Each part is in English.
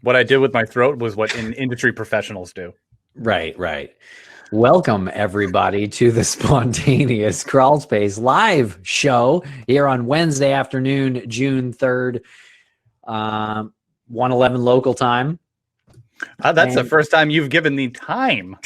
What I did with my throat was what industry professionals do. Right. Welcome, everybody, to the Spontaneous Crawl Space live show here on Wednesday afternoon, June 3rd, 1:11 local time. That's the first time you've given the time.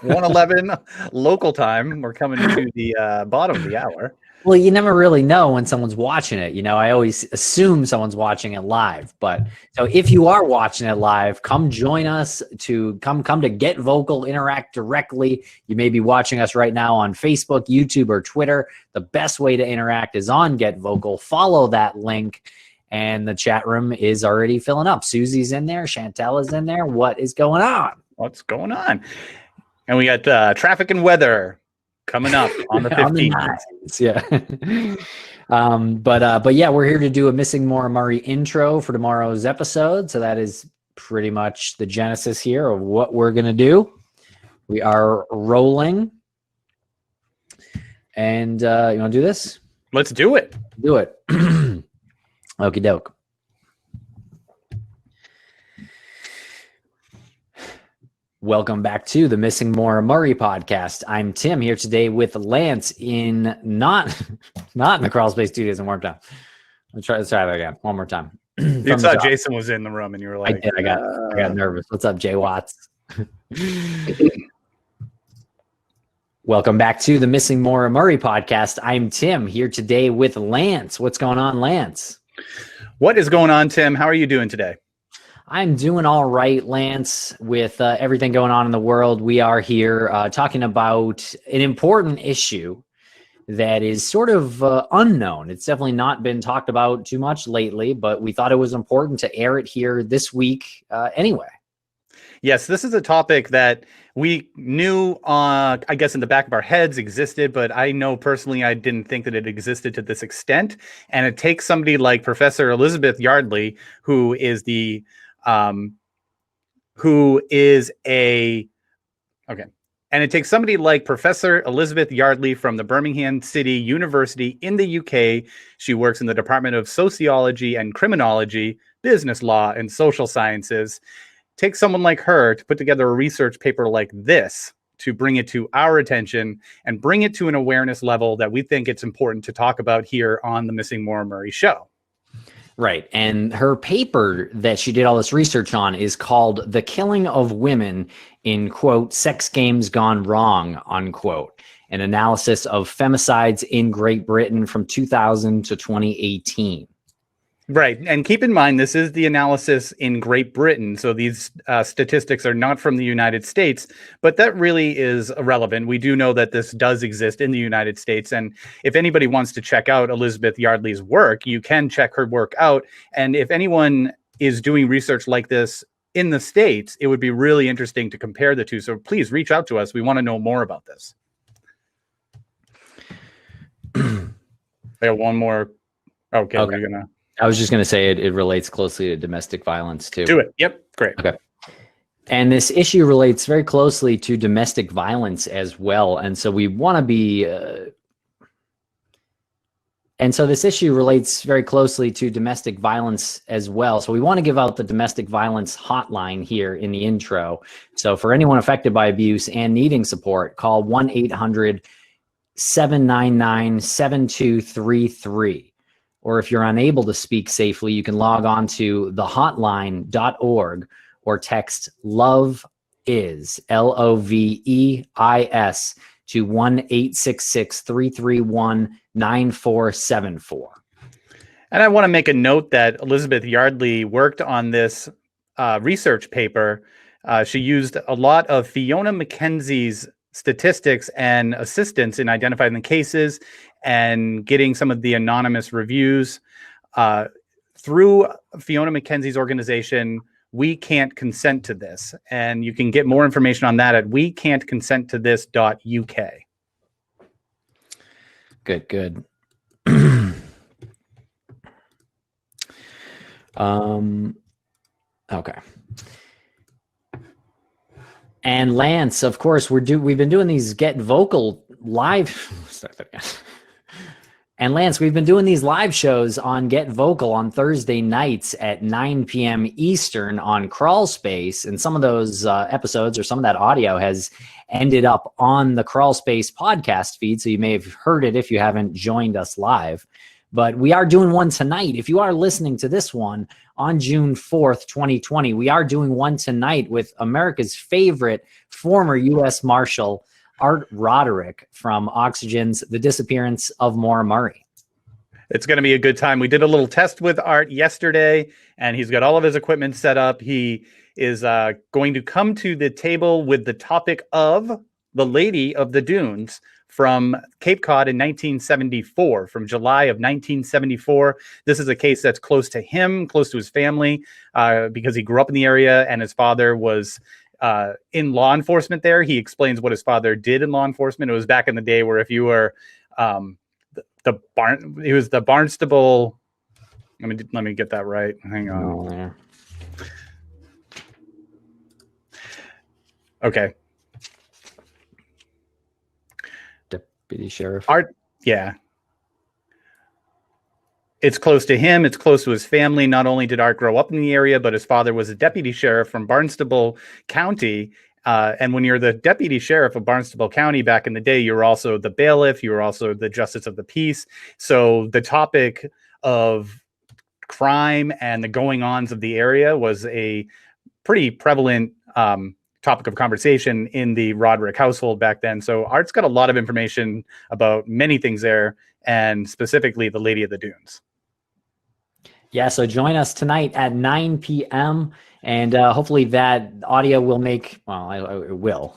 1:11 local time. We're coming to the bottom of the hour. Well, you never really know when someone's watching it. I always assume someone's watching it live. But so if you are watching it live, come join us to come to Get Vocal, interact directly. You may be watching us right now on Facebook, YouTube, or Twitter. The best way to interact is on Get Vocal. Follow that link, and the chat room is already filling up. Susie's in there. Chantel is in there. What is going on? What's going on? And we got traffic and weather coming up on the 15th. Yeah. But yeah, we're here to do a Missing Maura Murray intro for tomorrow's episode. So that is pretty much the genesis here of what we're going to do. We are rolling. And you want to do this? Let's do it. Do it. Okie doke. Welcome back to the Missing Maura Murray podcast. I'm Tim here today with Lance in not in the Crawl Space Studios in Warptown. Let's try that again. One more time. You thought Jason was in the room and you were like, I did. I got nervous. What's up, Jay Watts? Welcome back to the Missing Maura Murray podcast. I'm Tim here today with Lance. What's going on, Lance? What is going on, Tim? How are you doing today? I'm doing all right, Lance, with everything going on in the world. We are here talking about an important issue that is sort of unknown. It's definitely not been talked about too much lately, but we thought it was important to air it here this week anyway. Yes, this is a topic that we knew, I guess, in the back of our heads existed, but I know personally I didn't think that it existed to this extent. And it takes somebody like Professor Elizabeth Yardley, who is and it takes somebody like Professor Elizabeth Yardley from the Birmingham City University in the UK. She works in the Department of Sociology and Criminology, Business Law, and Social Sciences. Take someone like her to put together a research paper like this to bring it to our attention and bring it to an awareness level that we think it's important to talk about here on the Missing Maura Murray show. Right. And her paper that she did all this research on is called The Killing of Women in, quote, Sex Games Gone Wrong, unquote, an analysis of femicides in Great Britain from 2000 to 2018. Right. And keep in mind, this is the analysis in Great Britain. So these statistics are not from the United States, but that really is irrelevant. We do know that this does exist in the United States. And if anybody wants to check out Elizabeth Yardley's work, you can check her work out. And if anyone is doing research like this in the States, it would be really interesting to compare the two. So please reach out to us. We want to know more about this. I got one more. Okay. We're going to. I was just going to say it relates closely to domestic violence too. Do it. Yep. Great. Okay. And this issue relates very closely to domestic violence as well. And so we want to be, and so this issue relates very closely to domestic violence as well. So we want to give out the domestic violence hotline here in the intro. So for anyone affected by abuse and needing support, call 1-800-799-7233. Or if you're unable to speak safely, you can log on to thehotline.org or text LOVEIS, LOVEIS, to 1-866-331-9474. And I want to make a note that Elizabeth Yardley worked on this research paper. She used a lot of Fiona McKenzie's statistics and assistance in identifying the cases and getting some of the anonymous reviews. Through Fiona McKenzie's organization, We Can't Consent to This. And you can get more information on that at wecan'tconsenttothis.uk. Good. Okay. And Lance, of course, we've been doing these Get Vocal live. Start that again. And Lance, we've been doing these live shows on Get Vocal on Thursday nights at 9 p.m. Eastern on Crawl Space. And some of those episodes or some of that audio has ended up on the Crawl Space podcast feed. So you may have heard it if you haven't joined us live. But we are doing one tonight. If you are listening to this one on June 4th, 2020, we are doing one tonight with America's favorite former U.S. Marshal, Art Roderick from Oxygen's The Disappearance of Maura Murray. It's going to be a good time. We did a little test with Art yesterday, and he's got all of his equipment set up. He is going to come to the table with the topic of the Lady of the Dunes from Cape Cod in 1974, from July of 1974. This is a case that's close to him, close to his family, because he grew up in the area and his father was in law enforcement there. He explains what his father did in law enforcement. It was back in the day where if you were it was the Barnstable. Let me get that right. Hang on. Okay. Deputy Sheriff. Art, yeah. It's close to him. It's close to his family. Not only did Art grow up in the area, but his father was a deputy sheriff from Barnstable County. And when you're the deputy sheriff of Barnstable County back in the day, you were also the bailiff. You were also the justice of the peace. So the topic of crime and the going-ons of the area was a pretty prevalent topic of conversation in the Roderick household back then. So Art's got a lot of information about many things there, and specifically the Lady of the Dunes. Yeah, so join us tonight at 9 p.m. and hopefully that audio will make, well, it will.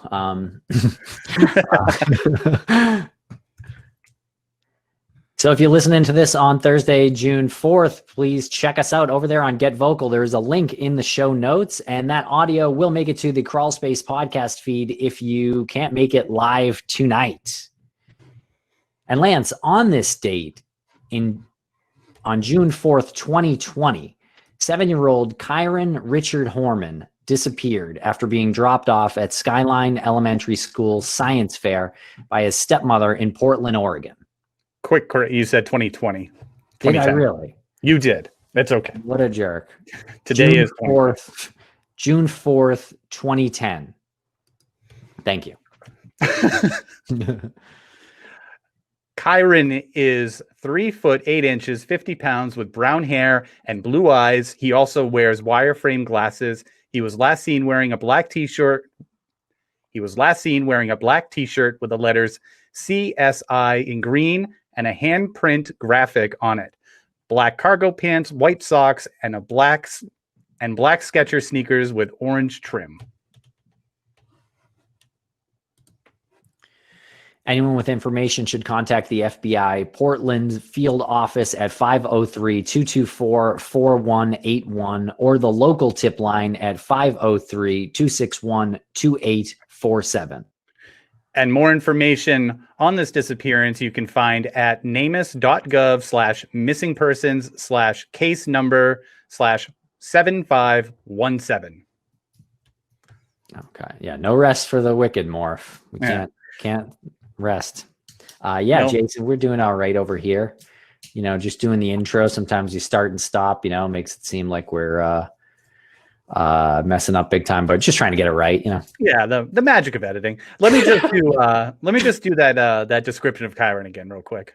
So if you're listening to this on Thursday, June 4th, please check us out over there on Get Vocal. There's a link in the show notes, and that audio will make it to the Crawl Space podcast feed if you can't make it live tonight. And Lance, on this date, on June 4th, 2020, 7-year-old Kyron Richard Horman disappeared after being dropped off at Skyline Elementary School Science Fair by his stepmother in Portland, Oregon. Quick, you said 2020. Did I really? You did. That's okay. What a jerk. Today is June 4th, 2010. Thank you. Kyron is 3 foot 8 inches, 50 pounds, with brown hair and blue eyes. He also wears wireframe glasses. He was last seen wearing a black t-shirt. With the letters CSI in green and a handprint graphic on it. Black cargo pants, white socks, and black Skechers sneakers with orange trim. Anyone with information should contact the FBI Portland field office at 503-224-4181 or the local tip line at 503-261-2847. And more information on this disappearance you can find at namus.gov/missingpersons/case number/7517. Okay. Yeah. No rest for the wicked, Morph. We can't rest. Nope. Jason, we're doing all right over here. You know, just doing the intro. Sometimes you start and stop, you know, makes it seem like we're messing up big time, but just trying to get it right, you know. Yeah, the magic of editing. Let me just do that description of Kyron again real quick.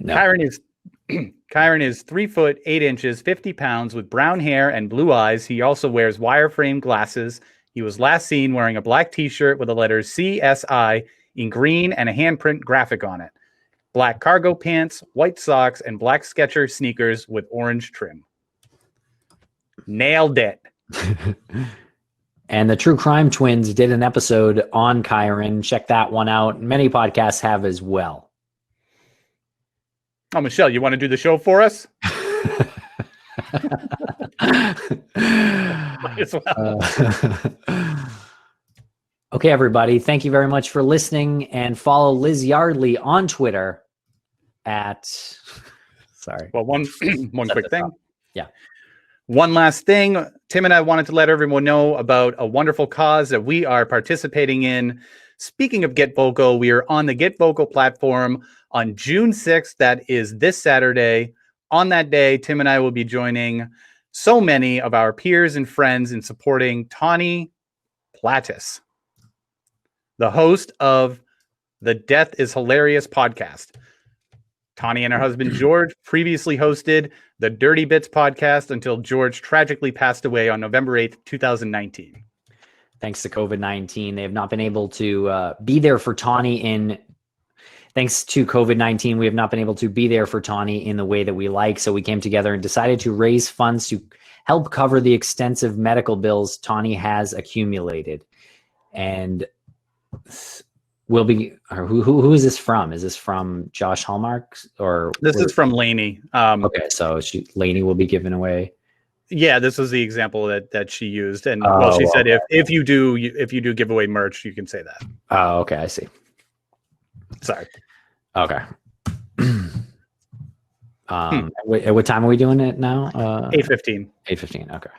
No. Kyron is 3 foot 8 inches, 50 pounds, with brown hair and blue eyes. He also wears wireframe glasses. He was last seen wearing a black t-shirt with the letters CSI in green and a handprint graphic on it. Black cargo pants, white socks, and black Skechers sneakers with orange trim. Nailed it. And the True Crime Twins did an episode on Kyron. Check that one out. Many podcasts have as well. Oh, Michelle, you want to do the show for us? Might as well. Okay, everybody. Thank you very much for listening, and follow Liz Yardley on Twitter at. Sorry. Well, one quick thing. Yeah. One last thing. Tim and I wanted to let everyone know about a wonderful cause that we are participating in. Speaking of Get Vocal, we are on the Get Vocal platform on June 6th. That is this Saturday. On that day, Tim and I will be joining so many of our peers and friends in supporting Tawny Plattis, the host of the Death is Hilarious podcast. Tawny and her husband George previously hosted the Dirty Bits podcast until George tragically passed away on November 8th, 2019. Thanks to COVID-19, they have not been able to be there for Tawny thanks to COVID-19, we have not been able to be there for Tawny in the way that we like. So we came together and decided to raise funds to help cover the extensive medical bills Tawny has accumulated. And who is this from? Is this from Josh Hallmark or this is from Lainey? Okay, so Lainey will be giving away. Yeah, this was the example that she used, and she said if you do give away merch, you can say that. Oh, okay, I see. Sorry. Okay. At what time are we doing it now? 8:15. 8:15. Okay.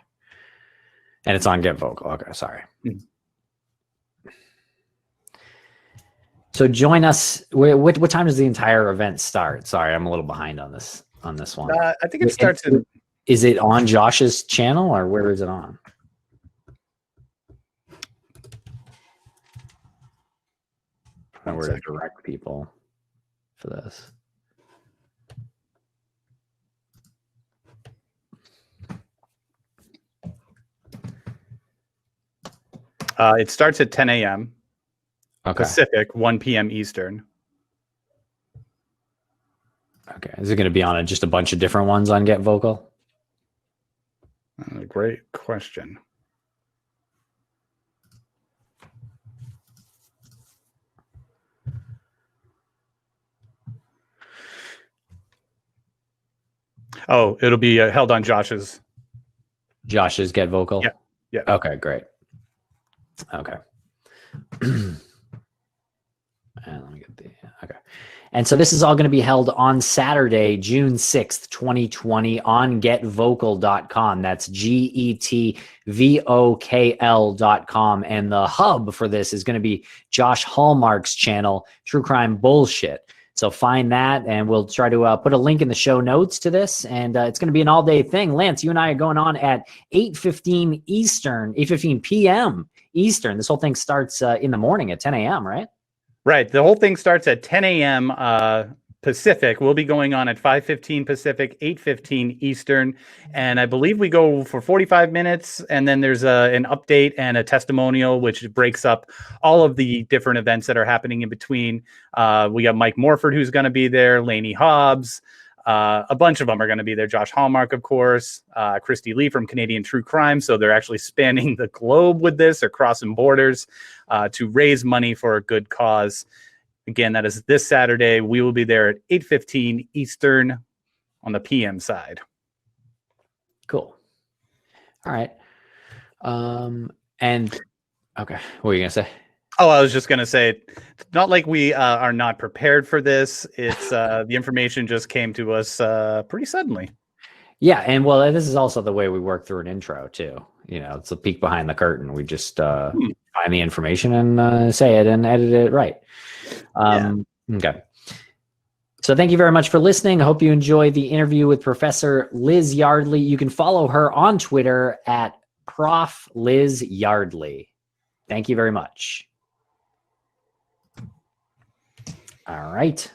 And it's on Get Vocal. Okay, sorry. So join us. What time does the entire event start? Sorry, I'm a little behind on this one. I think it starts Is it on Josh's channel or where is it on? I don't know where to direct people for this. It starts at 10 a.m. Okay. Pacific, 1 p.m. Eastern. Okay. Is it going to be on just a bunch of different ones on Get Vocal? Great question. Oh, it'll be held on Josh's Get Vocal? Yeah. Yeah. Okay, great. Okay. And let me get okay. And so this is all going to be held on Saturday, June 6th, 2020 on getvocal.com. That's GETVOKL.com. And the hub for this is going to be Josh Hallmark's channel, True Crime Bullshit. So find that, and we'll try to put a link in the show notes to this. And it's going to be an all-day thing. Lance, you and I are going on at 8:15 Eastern, 8:15 p.m. Eastern. This whole thing starts in the morning at 10 a.m., right? Right. The whole thing starts at 10 a.m. Pacific. We'll be going on at 5:15 Pacific, 8:15 Eastern. And I believe we go for 45 minutes. And then there's an update and a testimonial, which breaks up all of the different events that are happening in between. We got Mike Morford, who's going to be there, Lainey Hobbs. A bunch of them are going to be there. Josh Hallmark, of course, Christy Lee from Canadian True Crime. So they're actually spanning the globe with this or crossing borders to raise money for a good cause. Again, that is this Saturday. We will be there at 8:15 Eastern on the PM side. Cool. All right. And okay, what were you going to say? Oh, I was just going to say, it's not like we are not prepared for this. It's the information just came to us pretty suddenly. Yeah. And well, this is also the way we work through an intro too. You know, it's a peek behind the curtain. We just find the information and say it and edit it right. Okay. So thank you very much for listening. I hope you enjoy the interview with Professor Liz Yardley. You can follow her on Twitter at Prof. Liz Yardley. Thank you very much. All right.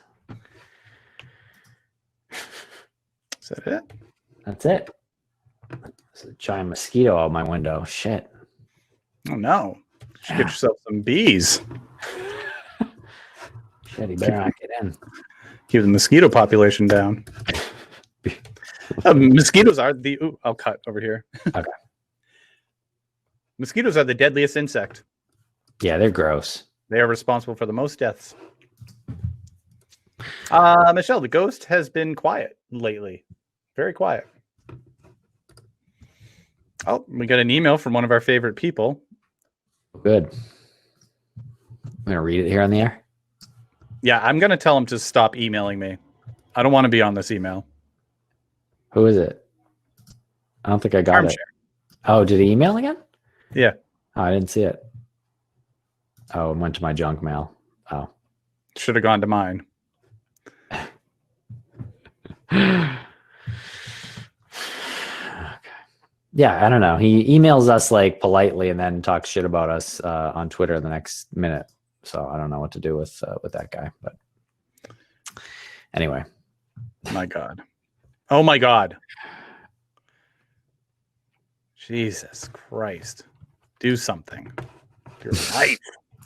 Is that it? That's it. There's a giant mosquito out my window. Shit. Oh, no. You should get yourself some bees. Shit, he better not get in. Keep the mosquito population down. Mosquitoes are the... Ooh, I'll cut over here. Okay. Mosquitoes are the deadliest insect. Yeah, they're gross. They are responsible for the most deaths. Michelle, the ghost has been quiet lately. Very quiet. Oh, we got an email from one of our favorite people. Good. I'm going to read it here on the air. Yeah, I'm going to tell him to stop emailing me. I don't want to be on this email. Who is it? I don't think I got Armchair. it. Oh, did he email again? Yeah. Oh, I didn't see it. Oh, it went to my junk mail. Oh. Should have gone to mine. Yeah, I don't know. He emails us like politely and then talks shit about us on Twitter the next minute. So I don't know what to do with that guy. But anyway, My God. Oh my God. Jesus Christ. Do something. You're right.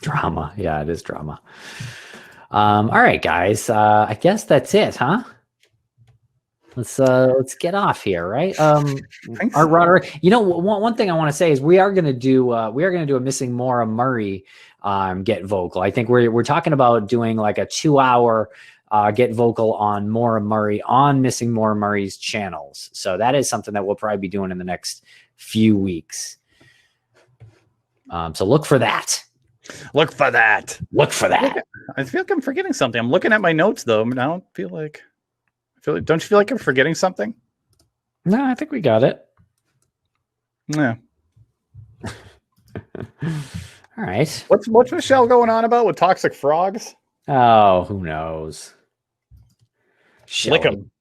drama. Yeah, it is drama. All right, guys. I guess that's it, huh? Let's get off here, right? Thanks. Art Roderick. You know, one thing I want to say is we are gonna do a Missing Maura Murray get vocal. I think we're talking about doing like a 2-hour get vocal on Maura Murray on Missing Maura Murray's channels. So that is something that we'll probably be doing in the next few weeks. So look for that. Look for that. Look for that. I feel like I'm forgetting something. I'm looking at my notes though, and I don't feel like. Don't you feel like I'm forgetting something? No, I think we got it. Yeah. All right. What's Michelle going on about with toxic frogs? Oh, who knows? Lick Shelley. 'em.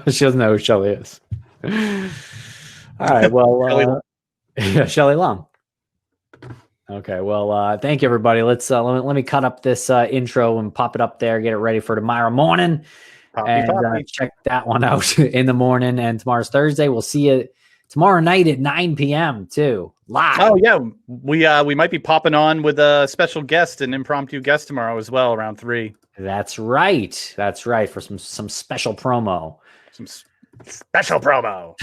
She doesn't know who Shelly is. All right. Well, yeah, Shelly Long. Okay. Well, thank you, everybody. Let me cut up this intro and pop it up there. Get it ready for tomorrow morning. Poppy. Check that one out in the morning. And tomorrow's Thursday. We'll see you tomorrow night at 9 p.m. too, live. Oh yeah, we might be popping on with a special guest, an impromptu guest tomorrow as well, around 3. That's right. That's right, for some special promo. Some special promo.